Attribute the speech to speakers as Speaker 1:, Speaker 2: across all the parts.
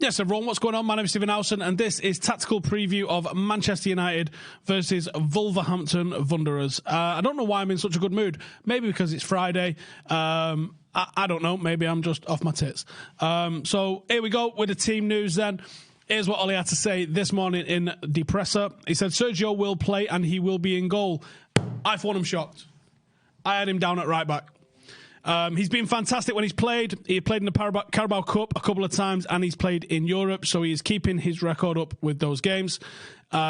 Speaker 1: Yes, everyone, what's going on? My name is Stephen Howson, and this is Tactical Preview of Manchester United versus Wolverhampton Wanderers. I don't know why I'm in such a good mood. Maybe because it's Friday. I don't know. Maybe I'm just off my tits. So here we go with the team news then. Here's what Ollie had to say this morning in the presser. He said, Sergio will play and he will be in goal. I thought him shocked. I had him down at right back. He's been fantastic when he's played. He played in the Carabao Cup a couple of times and he's played in Europe, so he is keeping his record up with those games.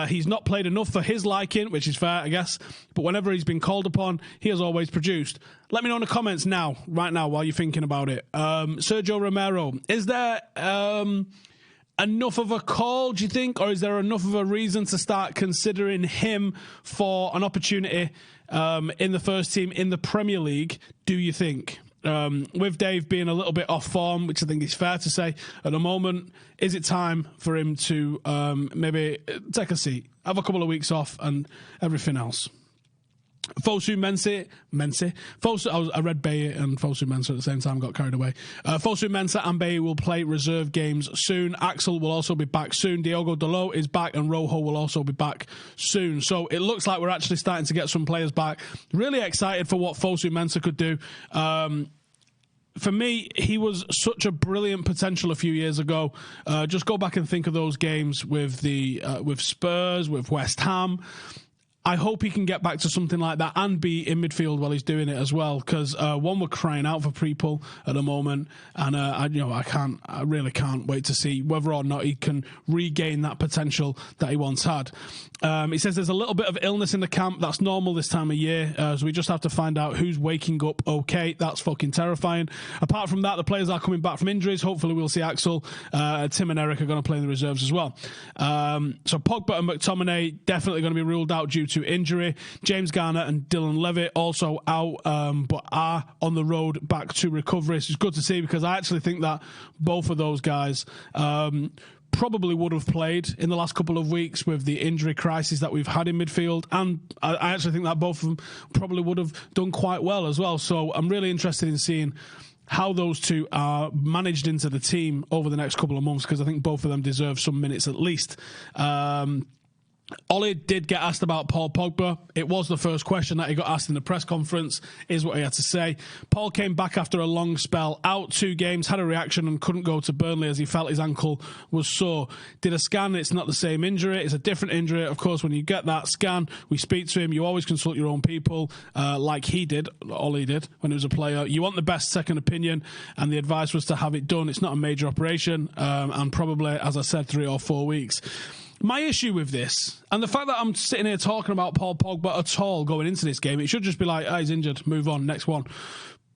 Speaker 1: He's not played enough for his liking, which is fair, I guess, but whenever he's been called upon, he has always produced. Let me know in the comments right now, while you're thinking about it. Sergio Romero, is there enough of a call, do you think, or is there enough of a reason to start considering him for an opportunity in the first team in the Premier League, do you think? With Dave being a little bit off form, which I think is fair to say at the moment, is it time for him to maybe take a seat, have a couple of weeks off and everything else? Fosu Mensah. I read Baye and Fosu Mensah at the same time, got carried away. Fosu Mensah and Baye will play reserve games soon. Axel will also be back soon. Diogo Dalot is back and Rojo will also be back soon. So it looks like we're actually starting to get some players back. Really excited for what Fosu Mensah could do. For me, he was such a brilliant potential a few years ago. Just go back and think of those games with with Spurs, with West Ham. I hope he can get back to something like that and be in midfield while he's doing it as well. Because we're crying out for people at the moment, and I really can't wait to see whether or not he can regain that potential that he once had. He says there's a little bit of illness in the camp. That's normal this time of year, so we just have to find out who's waking up okay. That's fucking terrifying. Apart from that, the players are coming back from injuries. Hopefully we'll see Axel. Tim and Eric are going to play in the reserves as well. So Pogba and McTominay definitely going to be ruled out due to injury. James Garner and Dylan Levitt also out, but are on the road back to recovery. It's good to see, because I actually think that both of those guys probably would have played in the last couple of weeks with the injury crisis that we've had in midfield, and I actually think that both of them probably would have done quite well as well. So I'm really interested in seeing how those two are managed into the team over the next couple of months, because I think both of them deserve some minutes at least. Ollie did get asked about Paul Pogba. It was the first question that he got asked in the press conference, is what he had to say. Paul came back after a long spell, out 2 games, had a reaction and couldn't go to Burnley as he felt his ankle was sore. Did a scan, it's not the same injury, it's a different injury. Of course, when you get that scan, we speak to him, you always consult your own people, like Ollie did when he was a player. You want the best second opinion, and the advice was to have it done. It's not a major operation, and probably, as I said, 3 or 4 weeks. My issue with this, and the fact that I'm sitting here talking about Paul Pogba at all going into this game, it should just be like, he's injured, move on, next one.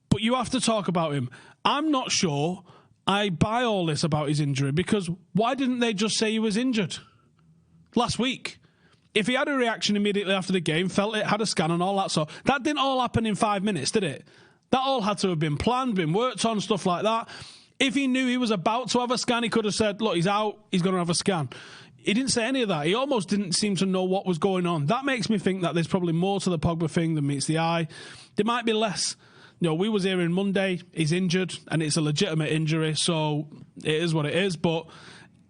Speaker 1: But you have to talk about him. I'm not sure I buy all this about his injury, because why didn't they just say he was injured last week? If he had a reaction immediately after the game, felt it, had a scan and all that, so that didn't all happen in 5 minutes, did it? That all had to have been planned, been worked on, stuff like that. If he knew he was about to have a scan, he could have said, look, he's out, he's going to have a scan. He didn't say any of that. He almost didn't seem to know what was going on. That makes me think that there's probably more to the Pogba thing than meets the eye. There might be less. We was hearing Monday, he's injured, and it's a legitimate injury, so it is what it is. But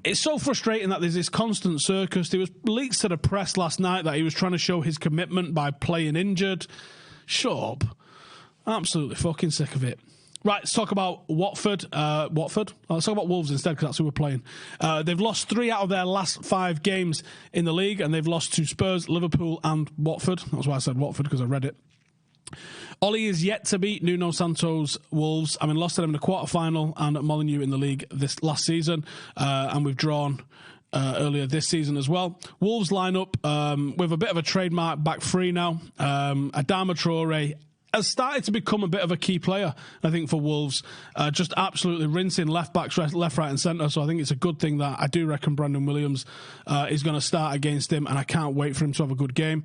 Speaker 1: it's so frustrating that there's this constant circus. There was leaks to the press last night that he was trying to show his commitment by playing injured. Shut up. Absolutely fucking sick of it. Right, let's talk about Watford. Let's talk about Wolves instead, because that's who we're playing. They've lost 3 out of their last 5 games in the league, and they've lost to Spurs, Liverpool and Watford. That's why I said Watford, because I read it. Ollie is yet to beat Nuno Santo's Wolves. Lost to them in the quarter-final and at Molineaux in the league this last season, and we've drawn earlier this season as well. Wolves line up with a bit of a trademark back 3 now. Adama Traore has started to become a bit of a key player, I think, for Wolves. Just absolutely rinsing left backs, left, right and centre. So I think it's a good thing that I do reckon Brandon Williams is going to start against him, and I can't wait for him to have a good game.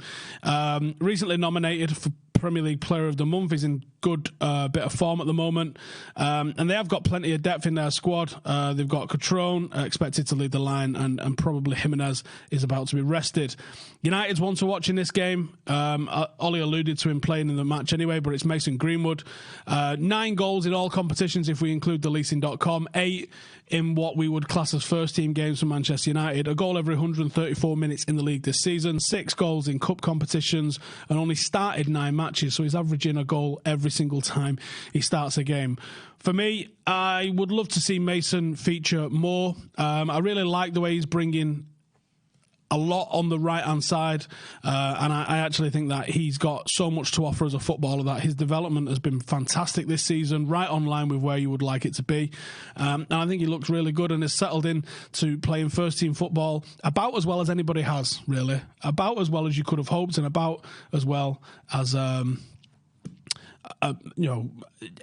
Speaker 1: Recently nominated Premier League Player of the Month. He's in good bit of form at the moment. And they have got plenty of depth in their squad. They've got Catrone expected to lead the line, and probably Jimenez is about to be rested. United's one to watch in this game. Ollie alluded to him playing in the match anyway, but it's Mason Greenwood. 9 goals in all competitions if we include the leasing.com. 8 in what we would class as first team games for Manchester United. A goal every 134 minutes in the league this season. 6 goals in cup competitions, and only started 9 matches, so he's averaging a goal every single time he starts a game. For me, I would love to see Mason feature more. I really like the way he's bringing a lot on the right-hand side, and I actually think that he's got so much to offer as a footballer that his development has been fantastic this season, right on line with where you would like it to be. And I think he looks really good and has settled in to playing first-team football about as well as anybody has, really. About as well as you could have hoped, and about as well as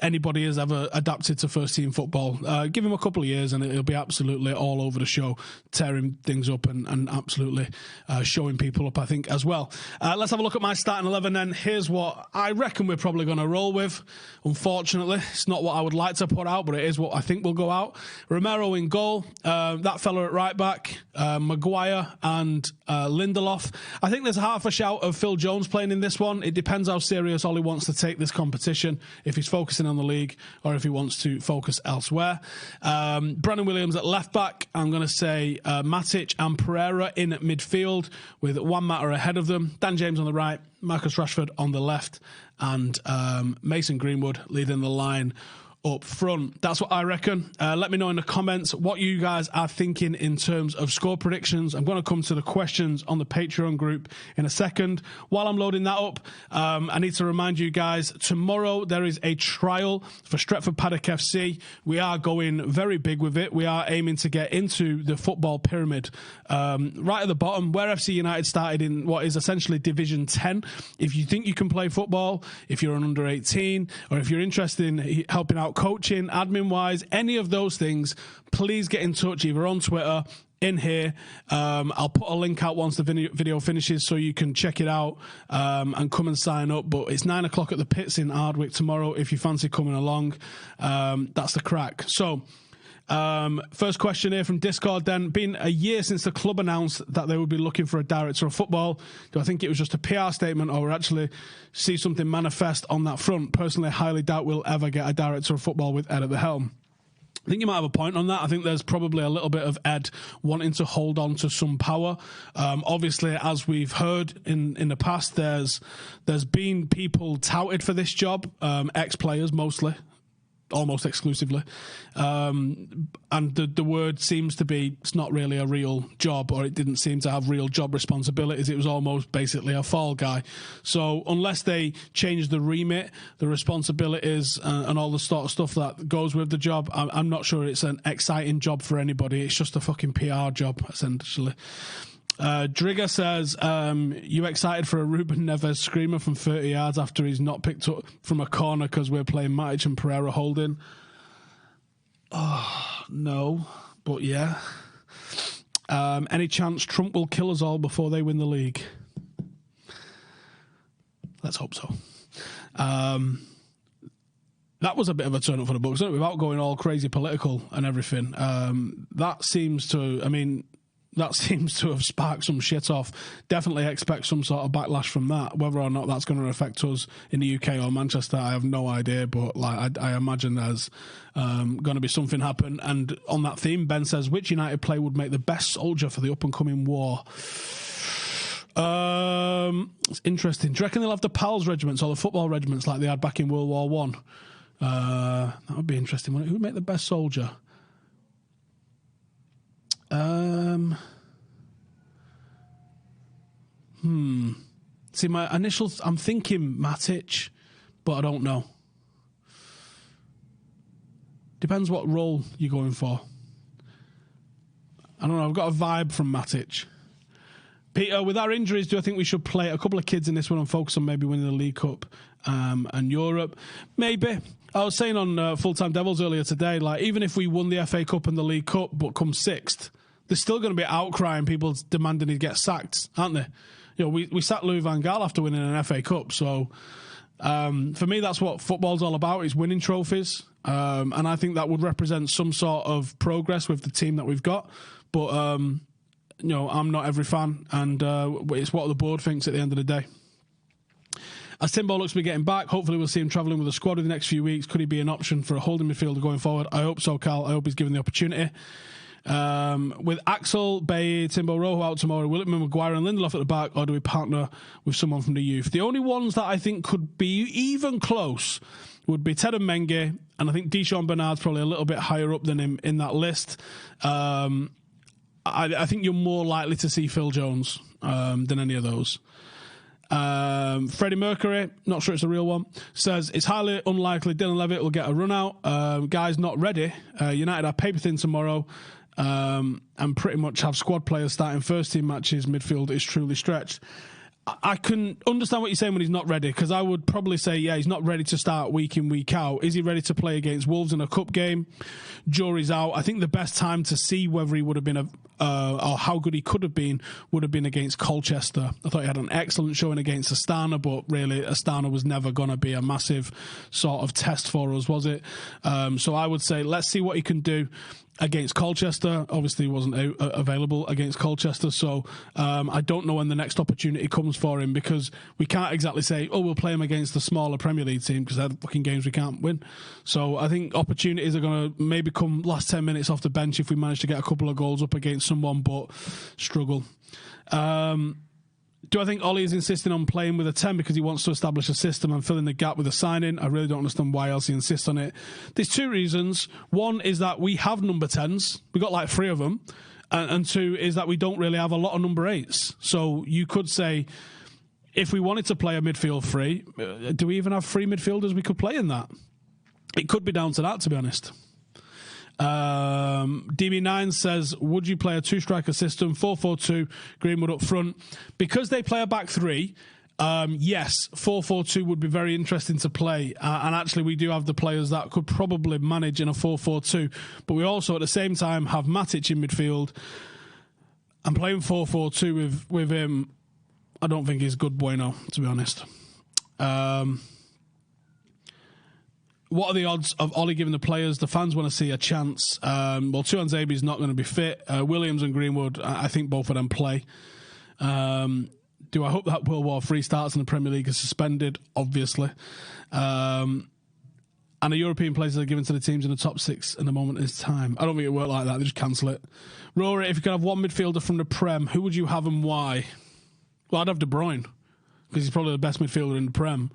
Speaker 1: anybody has ever adapted to first team football. Give him a couple of years and it'll be absolutely all over the show, tearing things up and absolutely showing people up, I think, as well. Let's have a look at my starting 11 then. Here's what I reckon we're probably going to roll with. Unfortunately, it's not what I would like to put out, but it is what I think will go out. Romero in goal, that fella at right back, Maguire and Lindelof. I think there's half a shout of Phil Jones playing in this one. It depends how serious Ollie wants to take this competition, if he's focusing on the league or if he wants to focus elsewhere. Brandon Williams at left back. I'm going to say Matic and Pereira in at midfield with Juan Mata ahead of them. Dan James on the right, Marcus Rashford on the left, and Mason Greenwood leading the line up front. That's what I reckon. Let me know in the comments what you guys are thinking in terms of score predictions. I'm going to come to the questions on the Patreon group in a second. While I'm loading that up, I need to remind you guys, tomorrow there is a trial for Stretford Paddock FC. We are going very big with it. We are aiming to get into the football pyramid, right at the bottom, where FC United started in what is essentially Division 10. If you think you can play football, if you're an under 18, or if you're interested in helping out coaching, admin wise, any of those things, please get in touch either on Twitter, in here. I'll put a link out once the video finishes so you can check it out and come and sign up. But it's 9 o'clock at the Pits in Ardwick tomorrow if you fancy coming along. That's the crack. So first question here from Discord then. Been a year since the club announced that they would be looking for a director of football. Do I think it was just a PR statement or actually see something manifest on that front? Personally, I highly doubt we'll ever get a director of football with Ed at the helm. I think you might have a point on that. I think there's probably a little bit of Ed wanting to hold on to some power. Obviously, as we've heard in the past, there's been people touted for this job, ex-players mostly, almost exclusively, and the word seems to be it's not really a real job, or it didn't seem to have real job responsibilities. It was almost basically a fall guy. So unless they change the remit, the responsibilities, and all the sort of stuff that goes with the job, I'm not sure it's an exciting job for anybody. It's just a fucking PR job, essentially. Drigger says, you excited for a Ruben Neves screamer from 30 yards after he's not picked up from a corner because we're playing Matic and Pereira holding? Oh, no, but yeah. Any chance Trump will kill us all before they win the league? Let's hope so. That was a bit of a turn up for the books, isn't it? Without going all crazy political and everything. That seems to have sparked some shit off. Definitely expect some sort of backlash from that. Whether or not that's going to affect us in the UK or Manchester, I have no idea. But I imagine there's going to be something happen. And on that theme, Ben says, which United player would make the best soldier for the up-and-coming war? It's interesting. Do you reckon they'll have the PALS regiments or the football regiments like they had back in World War One? That would be interesting. Who would make the best soldier? See, my initials, I'm thinking Matic, but I don't know. Depends what role you're going for. I don't know, I've got a vibe from Matic. Peter, with our injuries, do I think we should play a couple of kids in this one and focus on maybe winning the League Cup and Europe? Maybe. I was saying on Full Time Devils earlier today, like, even if we won the FA Cup and the League Cup but come sixth, there's still going to be outcry and people demanding he get sacked, aren't they? You know, we sacked Louis van Gaal after winning an FA Cup, so For me, that's what football's all about, is winning trophies. And I think that would represent some sort of progress with the team that we've got. But, I'm not every fan, and it's what the board thinks at the end of the day. As Timbo looks to be getting back, hopefully we'll see him travelling with the squad in the next few weeks. Could he be an option for a holding midfielder going forward? I hope so, Cal. I hope he's given the opportunity. With Axel, Bay, Timbo, Rojo out tomorrow, will it be Maguire and Lindelof at the back, or do we partner with someone from the youth? The only ones that I think could be even close would be Ted and Menge, and I think Deshaun Bernard's probably a little bit higher up than him in that list. I think you're more likely to see Phil Jones than any of those. Freddie Mercury, not sure it's a real one, says it's highly unlikely Dylan Levitt will get a run out. Guys not ready. United are paper thin tomorrow, and pretty much have squad players starting first team matches. Midfield is truly stretched. I can understand what you're saying when he's not ready, because I would probably say, yeah, he's not ready to start week in, week out. Is he ready to play against Wolves in a cup game? Jury's out. I think the best time to see whether he would have been or how good he could have been would have been against Colchester. I thought he had an excellent showing against Astana, but really Astana was never going to be a massive sort of test for us, was it? So I would say let's see what he can do against Colchester. Obviously he wasn't available against Colchester, so I don't know when the next opportunity comes for him, because we can't exactly say, oh, we'll play him against the smaller Premier League team, because they're the fucking games we can't win. So I think opportunities are going to maybe come last 10 minutes off the bench if we manage to get a couple of goals up against someone, but struggle. Do I think Ollie is insisting on playing with a 10 because he wants to establish a system and fill in the gap with a sign-in? I really don't understand why else he insists on it. There's two reasons. One is that we have number 10s. We've got like 3 of them. And two is that we don't really have a lot of number 8s. So you could say, if we wanted to play a midfield 3, do we even have 3 midfielders we could play in that? It could be down to that, to be honest. DB9 says, would you play a 2-striker system, 4-4-2, Greenwood up front? Because they play a back 3, yes, 4-4-2 would be very interesting to play. And actually, we do have the players that could probably manage in a 4-4-2. But we also, at the same time, have Matic in midfield. And playing 4-4-2 with him, I don't think is good bueno, to be honest. What are the odds of Ollie giving the players the fans want to see a chance? Well, Tuan Zabi's not going to be fit. Williams and Greenwood, I think both of them play. Do I hope that World War III starts and the Premier League is suspended? Obviously. And the European places are given to the teams in the top 6 in the moment is time. I don't think it worked like that. They just cancel it. Rory, if you could have one midfielder from the Prem, who would you have and why? Well, I'd have De Bruyne, because he's probably the best midfielder in the Prem.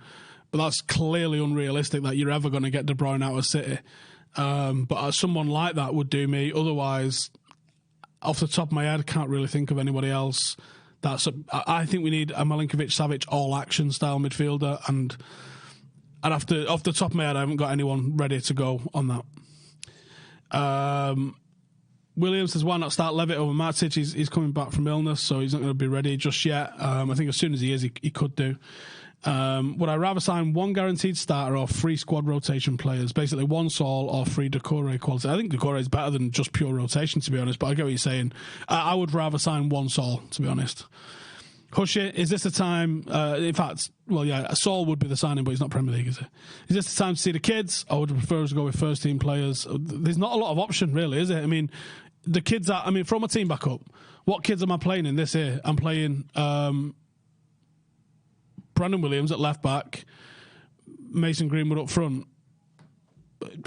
Speaker 1: But that's clearly unrealistic that you're ever going to get De Bruyne out of City. But someone like that would do me. Otherwise, off the top of my head, I can't really think of anybody else. I think we need a Milinkovic-Savic all-action style midfielder, and I'd have to, off the top of my head, I haven't got anyone ready to go on that. Williams says, why not start Levitt over Matic? He's coming back from illness, so he's not going to be ready just yet. I think as soon as he is, he could do. Would I rather sign one guaranteed starter or 3 squad rotation players? Basically, 1 Saul or 3 Decore quality. I think Decore is better than just pure rotation, to be honest, but I get what you're saying. I would rather sign 1 Saul, to be honest. Hushy, is this the time? In fact, well, yeah, Saul would be the signing, but he's not Premier League, is it? Is this the time to see the kids, or would you prefer us to go with first team players? There's not a lot of option, really, is it? I mean, the kids are, throw my team back up. What kids am I playing in this year? I'm playing Brandon Williams at left back, Mason Greenwood up front.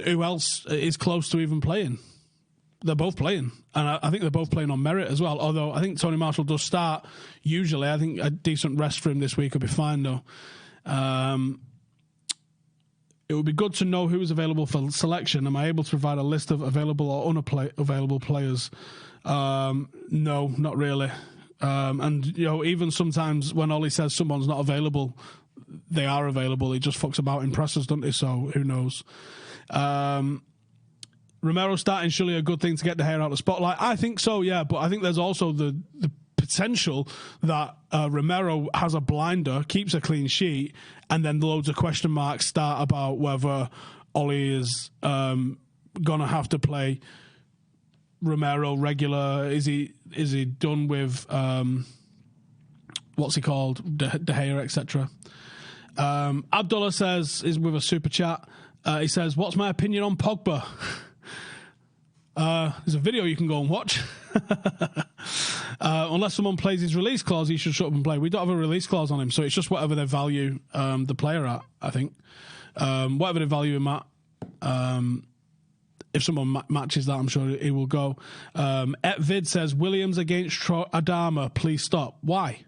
Speaker 1: Who else is close to even playing? They're both playing, and I think they're both playing on merit as well, although I think Tony Marshall does start usually. I think a decent rest for him this week will be fine, though. It would be good to know who is available for selection. Am I able to provide a list of available or unavailable players? No, not really. And even sometimes when Ollie says someone's not available, they are available. He just fucks about in presses, doesn't he? So who knows? Romero starting surely a good thing to get De Gea out of the spotlight. I think so, yeah. But I think there's also the potential that Romero has a blinder, keeps a clean sheet, and then loads of question marks start about whether Ollie is going to have to play Romero regular. Is he done with what's he called, De Gea, etc. Abdullah says, is with a super chat. He says, what's my opinion on Pogba? There's a video you can go and watch. Unless someone plays his release clause, he should shut up and play. We don't have a release clause on him, so it's just whatever they value the player at, I think. Whatever they value him at. If someone matches that, I'm sure he will go. Etvid says, Williams against Adama, please stop. Why?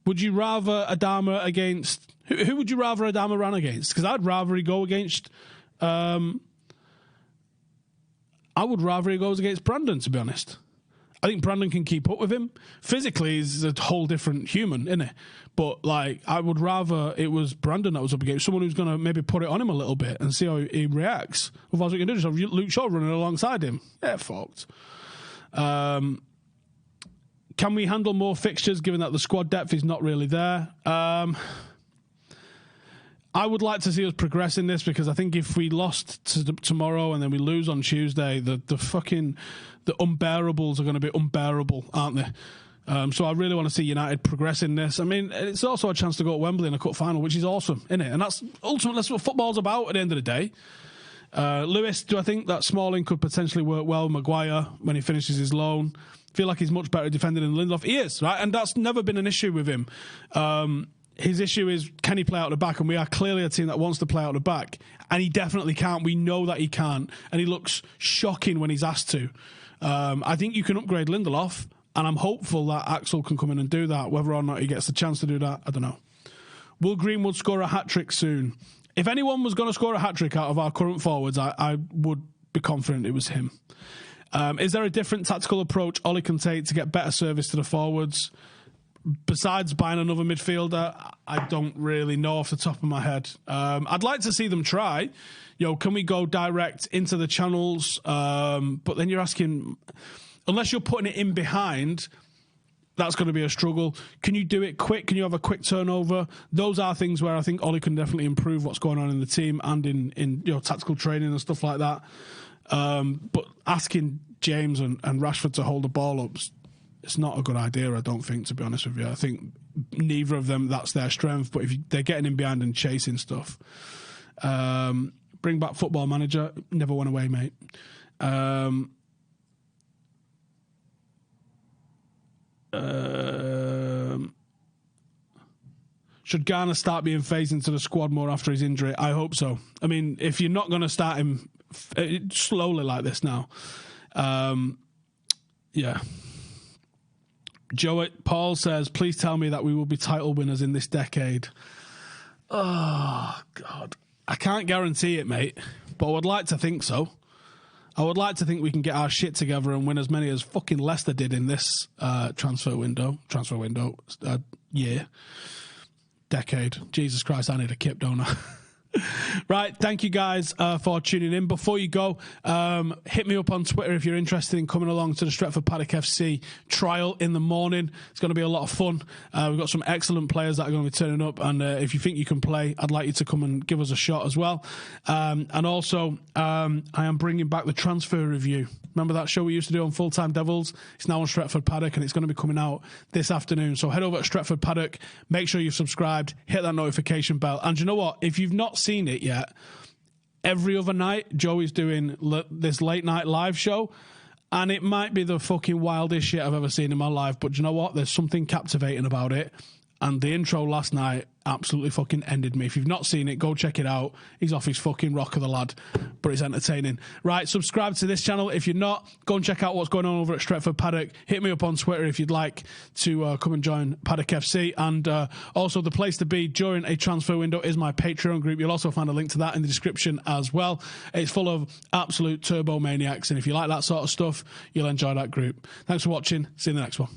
Speaker 1: Would you rather Adama against... Who would you rather Adama run against? Because I'd rather he go against... I would rather he goes against Brandon, to be honest. I think Brandon can keep up with him. Physically, he's a whole different human, isn't it? But, like, I would rather it was Brandon that was up against someone who's going to maybe put it on him a little bit and see how he reacts. Otherwise, what you can do is have Luke Shaw running alongside him. Yeah, fucked. Can we handle more fixtures, given that the squad depth is not really there? I would like to see us progress in this, because I think if we lost tomorrow and then we lose on Tuesday, the unbearables are going to be unbearable, aren't they? So I really want to see United progress in this. I mean, it's also a chance to go to Wembley in a cup final, which is awesome, isn't it? And that's ultimately what football's about at the end of the day. Lewis, do I think that Smalling could potentially work well with Maguire when he finishes his loan? Feel like he's much better defending than Lindelof. He is, right? And that's never been an issue with him. His issue is, can he play out the back? And we are clearly a team that wants to play out the back. And he definitely can't. We know that he can't. And he looks shocking when he's asked to. I think you can upgrade Lindelof. And I'm hopeful that Axel can come in and do that. Whether or not he gets the chance to do that, I don't know. Will Greenwood score a hat-trick soon? If anyone was going to score a hat-trick out of our current forwards, I would be confident it was him. Is there a different tactical approach Ollie can take to get better service to the forwards? Besides buying another midfielder, I don't really know off the top of my head. I'd like to see them try. Can we go direct into the channels? But then you're asking, unless you're putting it in behind, that's going to be a struggle. Can you do it quick? Can you have a quick turnover? Those are things where I think Ollie can definitely improve what's going on in the team and in tactical training and stuff like that. But asking James and Rashford to hold the ball up, it's not a good idea, I don't think, to be honest with you. I think neither of them, that's their strength. But if they're getting in behind and chasing stuff, bring back Football Manager, never went away, mate. Should Garner start being phased into the squad more after his injury? I hope so. I mean, if you're not going to start him slowly like this now, yeah. Paul says, please tell me that we will be title winners in this decade. Oh, God. I can't guarantee it, mate, but I would like to think so. I would like to think we can get our shit together and win as many as fucking Leicester did in this transfer window, year, decade. Jesus Christ, I need a kip, don't I? Right, thank you guys for tuning in. Before you go, hit me up on Twitter if you're interested in coming along to the Stretford Paddock FC trial in the morning. It's going to be a lot of fun. We've got some excellent players that are going to be turning up, and if you think you can play, I'd like you to come and give us a shot as well. And also, I am bringing back the transfer review. Remember that show we used to do on Full Time Devils? It's now on Stretford Paddock, and it's going to be coming out this afternoon. So head over to Stretford Paddock, make sure you've subscribed, hit that notification bell. And you know what? If you've not seen it yet, every other night, Joey's doing this late night live show, and it might be the fucking wildest shit I've ever seen in my life. But you know what? There's something captivating about it. And the intro last night absolutely fucking ended me. If you've not seen it, go check it out. He's off his fucking rocker, the lad, but it's entertaining. Right, subscribe to this channel. If you're not, go and check out what's going on over at Stretford Paddock. Hit me up on Twitter if you'd like to come and join Paddock FC. And also, the place to be during a transfer window is my Patreon group. You'll also find a link to that in the description as well. It's full of absolute turbo maniacs, and if you like that sort of stuff, you'll enjoy that group. Thanks for watching. See you in the next one.